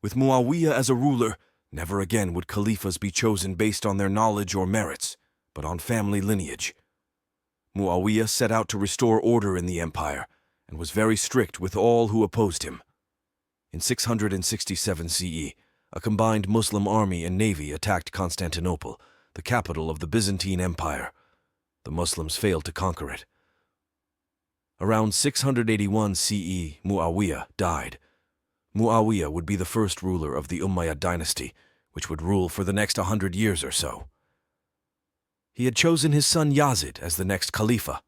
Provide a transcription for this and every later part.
With Muawiyah as a ruler, never again would caliphs be chosen based on their knowledge or merits, but on family lineage. Muawiyah set out to restore order in the empire and was very strict with all who opposed him. In 667 CE, a combined Muslim army and navy attacked Constantinople, the capital of the Byzantine Empire. The Muslims failed to conquer it. Around 681 CE, Muawiyah died. Muawiyah would be the first ruler of the Umayyad Dynasty, which would rule for the next 100 years or so. He had chosen his son Yazid as the next Khalifa.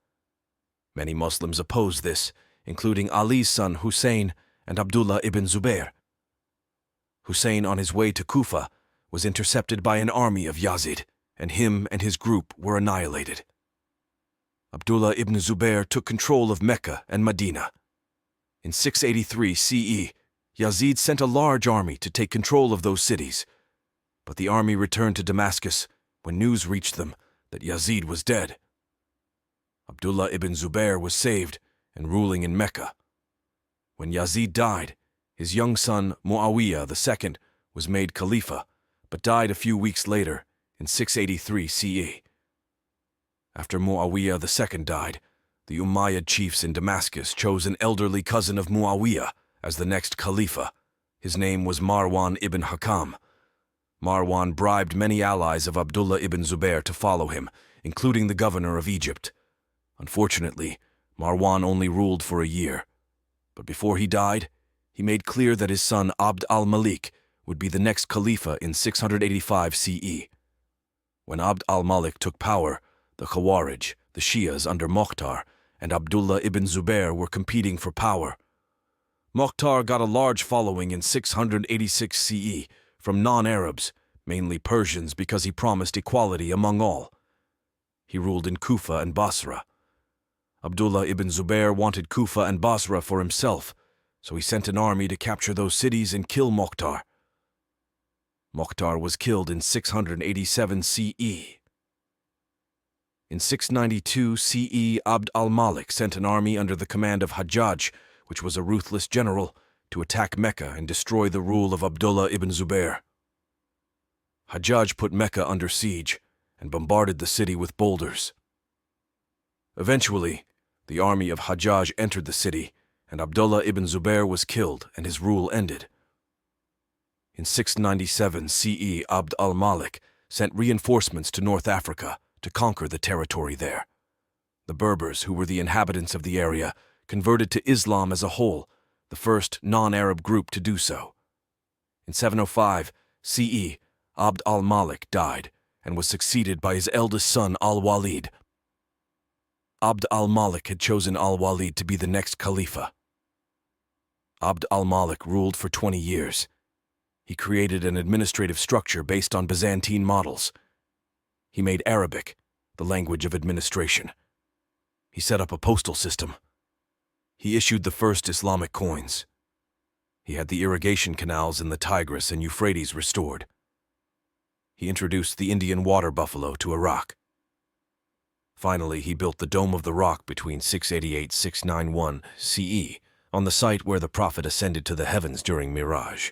Many Muslims opposed this, including Ali's son Hussein and Abdullah ibn Zubair. Hussein, on his way to Kufa, was intercepted by an army of Yazid, and him and his group were annihilated. Abdullah ibn Zubair took control of Mecca and Medina. In 683 CE, Yazid sent a large army to take control of those cities, but the army returned to Damascus when news reached them that Yazid was dead. Abdullah ibn Zubair was saved and ruling in Mecca. When Yazid died, his young son Muawiyah II was made Khalifa, but died a few weeks later in 683 CE. After Muawiyah II died, the Umayyad chiefs in Damascus chose an elderly cousin of Muawiyah as the next Khalifa. His name was Marwan ibn Hakam. Marwan bribed many allies of Abdullah ibn Zubair to follow him, including the governor of Egypt. Unfortunately, Marwan only ruled for a year. But before he died, he made clear that his son Abd al-Malik would be the next Khalifa in 685 CE. When Abd al-Malik took power, the Khawarij, the Shias under Mokhtar, and Abdullah ibn Zubair were competing for power. Mokhtar got a large following in 686 CE from non-Arabs, mainly Persians, because he promised equality among all. He ruled in Kufa and Basra. Abdullah ibn Zubair wanted Kufa and Basra for himself, so he sent an army to capture those cities and kill Mokhtar. Mokhtar was killed in 687 CE. In 692 CE, Abd al-Malik sent an army under the command of Hajjaj, which was a ruthless general, to attack Mecca and destroy the rule of Abdullah ibn Zubair. Hajjaj put Mecca under siege and bombarded the city with boulders. Eventually, the army of Hajjaj entered the city, and Abdullah ibn Zubair was killed and his rule ended. In 697 CE, Abd al-Malik sent reinforcements to North Africa to conquer the territory there. The Berbers, who were the inhabitants of the area, converted to Islam as a whole, the first non-Arab group to do so. In 705 CE, Abd al-Malik died and was succeeded by his eldest son al-Walid. Abd al-Malik had chosen al-Walid to be the next Khalifa. Abd al-Malik ruled for 20 years. He created an administrative structure based on Byzantine models. He made Arabic the language of administration. He set up a postal system. He issued the first Islamic coins. He had the irrigation canals in the Tigris and Euphrates restored. He introduced the Indian water buffalo to Iraq. Finally, he built the Dome of the Rock between 688-691 CE, on the site where the Prophet ascended to the heavens during Miraj.